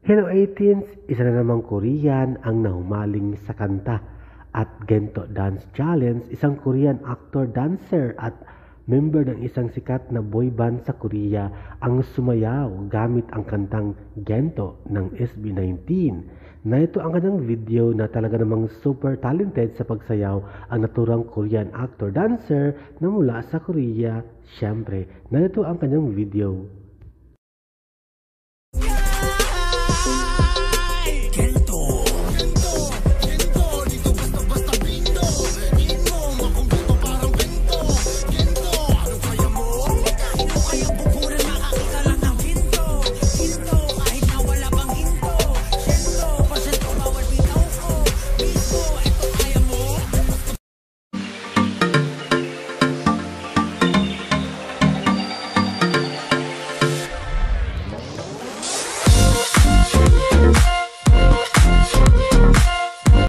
Hello 18s, isa na namang Korean ang nahumaling sa kanta at Gento Dance Challenge, isang Korean actor, dancer at member ng isang sikat na boy band sa Korea ang sumayaw gamit ang kantang Gento ng SB19. Na ito ang kanyang video na talaga namang super talented sa pagsayaw ang naturang Korean actor, dancer na mula sa Korea. Siyempre, na ito ang kanyang video.